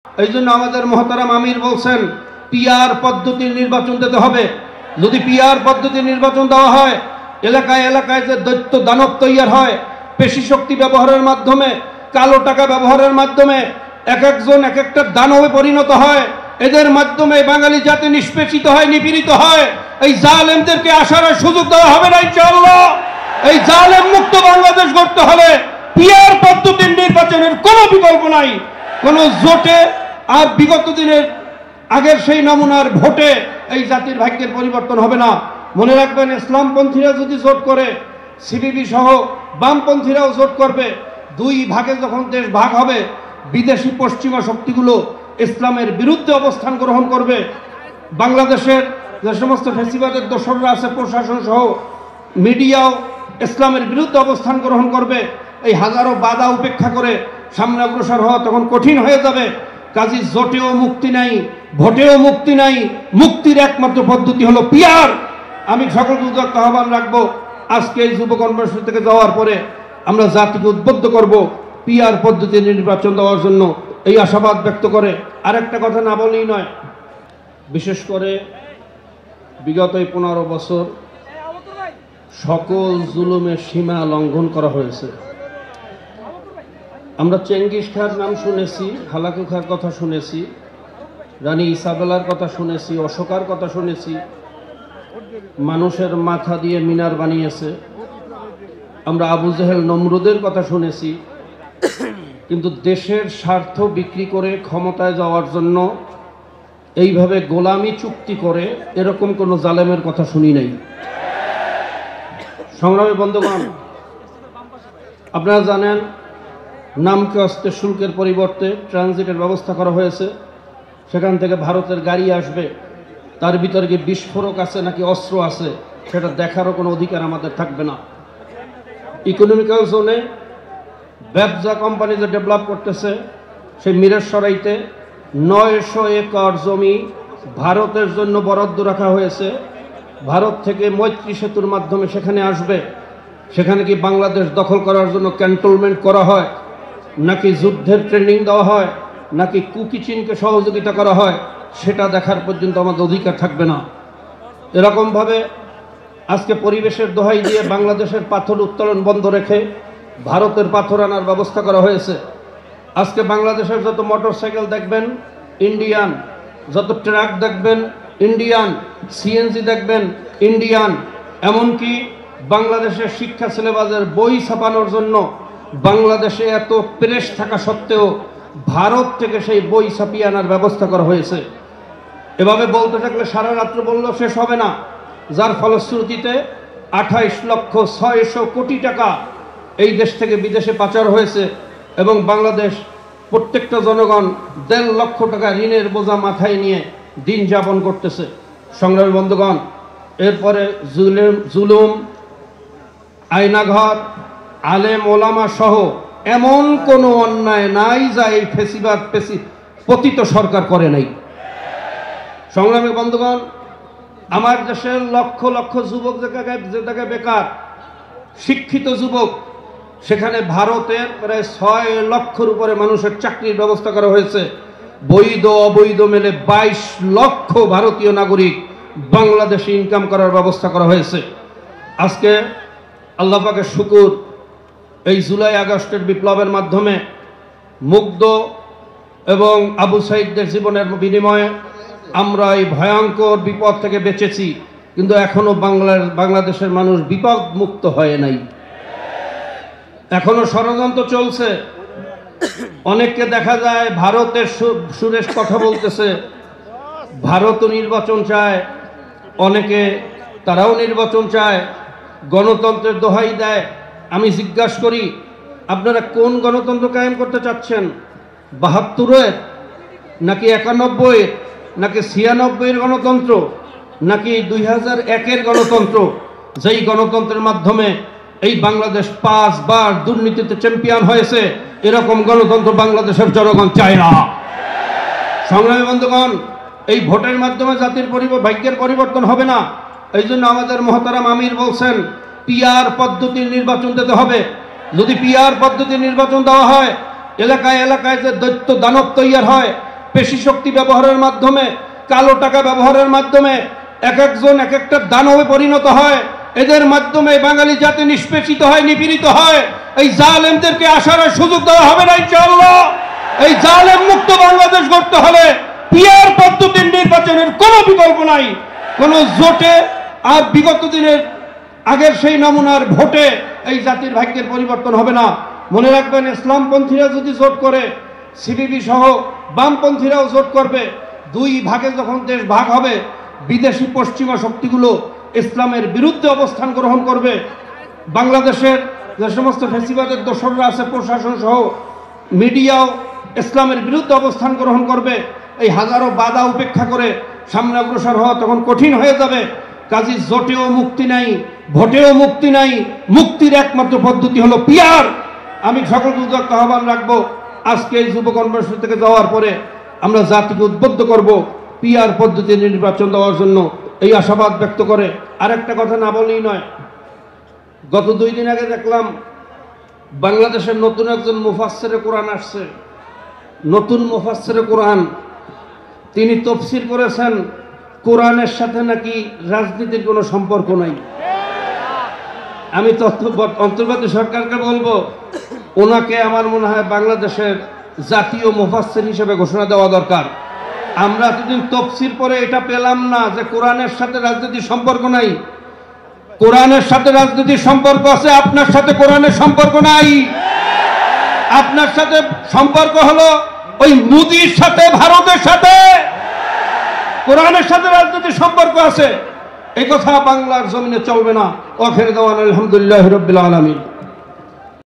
এই জন্য আমাদের মহতারাম আমির বলছেন পিআর পদ্ধতির নির্বাচন দিতে হবে। যদি পিআর পদ্ধতির নির্বাচন দেওয়া হয়, এলাকায় এলাকায় যে দৈত্য দানব তৈরি হয় পেশি শক্তি ব্যবহারের মাধ্যমে, কালো টাকা ব্যবহারের মাধ্যমে এক একজন এক একটা দানবে পরিণত হয়, এদের মাধ্যমে বাঙালি জাতি নিষ্পেষিত হয়, নিপীড়িত হয়। এই জালেমদেরকে আসার সুযোগ দেওয়া হবে না ইনশাআল্লাহ। এই জালেম মুক্ত বাংলাদেশ গড়তে হলে পিআর পদ্ধতির নির্বাচনের কোনো বিকল্প নাই। কোন জোটে আর বিগত দিনের আগের সেই নমুনার ভোটে এই জাতির ভাগ্যের পরিবর্তন হবে না। মনে রাখবেন, ইসলামপন্থীরা যদি জোট করে, সিপিবি সহ বামপন্থীরাও জোট করবে, দুই ভাগে যখন দেশ ভাগ হবে, বিদেশি পশ্চিমা শক্তিগুলো ইসলামের বিরুদ্ধে অবস্থান গ্রহণ করবে। বাংলাদেশের যে সমস্ত ফেসিবাদের দোসররা আছে, প্রশাসন সহ মিডিয়াও ইসলামের বিরুদ্ধে অবস্থান গ্রহণ করবে। এই হাজারো বাধা উপেক্ষা করে সামনে অগ্রসর হওয়া তখন কঠিন হয়ে যাবে। কাজী জোটেও মুক্তি নাই, ভোটেও মুক্তি নাই, মুক্তির একমাত্র পদ্ধতি হলো পিআর। আমি সকল যুবক আহ্বান রাখবো, আজকে এই যুব কনভেনশন থেকে যাওয়ার পরে আমরা জাতিকে উদ্বুদ্ধ করব পিআর পদ্ধতির নির্বাচন দেওয়ার জন্য, এই আশাবাদ ব্যক্ত করে আরেকটা কথা না বলেই নয়। বিশেষ করে বিগত 15 বছর সকল জুলুমের সীমা লঙ্ঘন করা হয়েছে। আমরা চেঙ্গিস খাঁর নাম শুনেছি, হালাকু খাঁর কথা শুনেছি, রানী ইসাবেলার কথা শুনেছি, অশোকার কথা শুনেছি, মানুষের মাথা দিয়ে মিনার বানিয়েছে। আমরা আবু জেহেল নমরুদের কথা শুনেছি। কিন্তু দেশের স্বার্থ বিক্রি করে ক্ষমতায় যাওয়ার জন্য এইভাবে গোলামি চুক্তি করে এরকম কোনো জালেমের কথা শুনি নাই। সংগ্রামী বন্ধুগণ, আপনারা জানেন নামকে অস্ত্রের শুল্কের পরিবর্তে ট্রানজিটের ব্যবস্থা করা হয়েছে। সেখান থেকে ভারতের গাড়ি আসবে, তার ভিতরে কি বিস্ফোরক আছে নাকি অস্ত্র আছে সেটা দেখারও কোনো অধিকার আমাদের থাকবে না। ইকোনমিক্যাল জোনে ব্যবসা কোম্পানি যে ডেভেলপ করতেছে, সেই মিরেরসরাইতে 900 একর জমি ভারতের জন্য বরাদ্দ রাখা হয়েছে। ভারত থেকে মৈত্রী সেতুর মাধ্যমে সেখানে আসবে। সেখানে কি বাংলাদেশ দখল করার জন্য ক্যান্টনমেন্ট করা হয়, নাকি যুদ্ধের ট্রেনিং দেওয়া হয়, নাকি কুকি চীনকে সহযোগিতা করা হয়, সেটা দেখার পর্যন্ত আমাদের অধিকার থাকবে না। এরকমভাবে আজকে পরিবেশের দোহাই দিয়ে বাংলাদেশের পাথর উত্তোলন বন্ধ রেখে ভারতের পাথর আনার ব্যবস্থা করা হয়েছে। আজকে বাংলাদেশের যত মোটরসাইকেল দেখবেন ইন্ডিয়ান, যত ট্রাক দেখবেন ইন্ডিয়ান, সিএনজি দেখবেন ইন্ডিয়ান। এমনকি বাংলাদেশের শিক্ষা সিলেবাসের বই ছাপানোর জন্য বাংলাদেশে এত প্রেস থাকা সত্ত্বেও ভারত থেকে সেই বই ছাপিয়ে আনার ব্যবস্থা করা হয়েছে। এভাবে বলতে থাকলে সারা রাত্র বললেও শেষ হবে না। যার ফলশ্রুতিতে 28,600 কোটি টাকা এই দেশ থেকে বিদেশে পাচার হয়েছে এবং বাংলাদেশ প্রত্যেকটা জনগণ 1.5 লক্ষ টাকা ঋণের বোঝা মাথায় নিয়ে দিন যাপন করতেছে। সংগ্রামী বন্ধুগণ, এরপরে জুলুম, আয়নাঘর, আলেম ওলামা সহ এমন কোনো অন্যায় নাই যা এই ফেসিবাদ পতিত সরকার করে নাই। সংগ্রামী বন্ধুগণ, আমার দেশের লক্ষ লক্ষ যুবক যে জায়গায় বেকার, শিক্ষিত যুবক, সেখানে ভারতের প্রায় 6 লক্ষর উপরে মানুষের চাকরির ব্যবস্থা করা হয়েছে। বৈধ অবৈধ মেলে 22 লক্ষ ভারতীয় নাগরিক বাংলাদেশে ইনকাম করার ব্যবস্থা করা হয়েছে। আজকে আল্লাহ পাকের শুকর, এই জুলাই আগস্টের বিপ্লবের মাধ্যমে মুগ্ধ এবং আবু সাইদদের জীবনের বিনিময়ে আমরা এই ভয়ঙ্কর বিপদ থেকে বেঁচেছি। কিন্তু এখনো বাংলাদেশের মানুষ বিপদ মুক্ত হয় নাই, এখনো ষড়যন্ত্র চলছে। অনেককে দেখা যায় ভারতের সুরেশ কথা বলতেছে, ভারতও নির্বাচন চায়, অনেকে তারাও নির্বাচন চায়, গণতন্ত্রের দোহাই দেয়। আমি জিজ্ঞাসা করি, আপনারা কোন গণতন্ত্র কায়েম করতে চাচ্ছেন? 72-এর নাকি 91-এর নাকি 96-এর গণতন্ত্র, নাকি 2001-এর গণতন্ত্র, যেই গণতন্ত্রের মাধ্যমে এই বাংলাদেশ 5 বার দুর্নীতিতে চ্যাম্পিয়ন হয়েছে? এরকম গণতন্ত্র বাংলাদেশের জনগণ চায় না। সংগ্রামী বন্ধুগণ, এই ভোটের মাধ্যমে জাতির ভাগ্যের পরিবর্তন হবে না। এই জন্য আমাদের মহতারাম আমির বলছেন পিআর পদ্ধতির নির্বাচন দিতে হবে। যদি পিআর পদ্ধতির নির্বাচন দেওয়া হয়, এলাকায় এলাকায় যে দৈত্য দানব তৈরি হয় পেশি শক্তি ব্যবহারের মাধ্যমে, কালো টাকা ব্যবহারের মাধ্যমে এক একজন এক একটা দানবে পরিণত হয়। এদের মাধ্যমে বাঙালি জাতি নিষ্পেষিত হয়, নিপীড়িত হয়। এই জালেমদেরকে আসার সুযোগ দেওয়া হবে না ইনশাআল্লাহ। এই জালেম মুক্ত বাংলাদেশ গড়তে হলে পিআর পদ্ধতির নির্বাচনের কোনো বিকল্প নাই। কোনো জোটে আর বিগত দিনের আগের সেই নমুনার ভোটে এই জাতির ভাগ্যের পরিবর্তন হবে না। মনে রাখবেন, ইসলামপন্থীরা যদি জোট করে, সিপিবি সহ বামপন্থীরাও জোট করবে। দুই ভাগে যখন দেশ ভাগ হবে, বিদেশি পশ্চিমা শক্তিগুলো ইসলামের বিরুদ্ধে অবস্থান গ্রহণ করবে। বাংলাদেশের যে সমস্ত ফ্যাসিবাদের দোসররা আছে, প্রশাসন সহ মিডিয়াও ইসলামের বিরুদ্ধে অবস্থান গ্রহণ করবে। এই হাজারো বাধা উপেক্ষা করে সামনে অগ্রসর হওয়া তখন কঠিন হয়ে যাবে। কাজী জোটেও মুক্তি নাই, ভোটেও মুক্তি নাই। মুক্তির একমাত্র পদ্ধতি হলো পিআর। আমি সকলকে উদ্যোক্ত আহ্বান রাখবো, আজকে এই যুব কনভেনশন থেকে যাওয়ার পরে আমরা জাতিকে উদ্বুদ্ধ করব পিআর পদ্ধতির নির্বাচন দেওয়ার জন্য, এই আশাবাদ ব্যক্ত করে আরেকটা কথা না বলেই নয়। গত 2 দিন আগে দেখলাম বাংলাদেশের নতুন একজন মুফাসসিরে কোরআন আসছে, নতুন মুফাসসিরে কোরআন। তিনি তাফসীর করেছেন কোরআনের সাথে নাকি রাজনীতির কোনো সম্পর্ক নাই। আমি অন্তর্বর্তী সরকারকে বলবো, ওনাকে আমার মনে হয় বাংলাদেশের জাতীয় মুফাসসির হিসেবে ঘোষণা দেওয়া দরকার। আমরা এতদিন তাফসীর পরে এটা পেলাম না যে কোরআনের সাথে রাজনীতির সম্পর্ক নাই। কোরআনের সাথে রাজনীতির সম্পর্ক আছে, আপনার সাথে কোরআনের সম্পর্ক নাই। আপনার সাথে সম্পর্ক হলো ওই মোদির সাথে, ভারতের সাথে। কোরআনের সাথে রাজনীতির সম্পর্ক আছে, এই কথা বাংলার জমিনে চলবে না। আখির দাওয়ানা আলহামদুলিল্লাহি রাব্বিল আলামিন।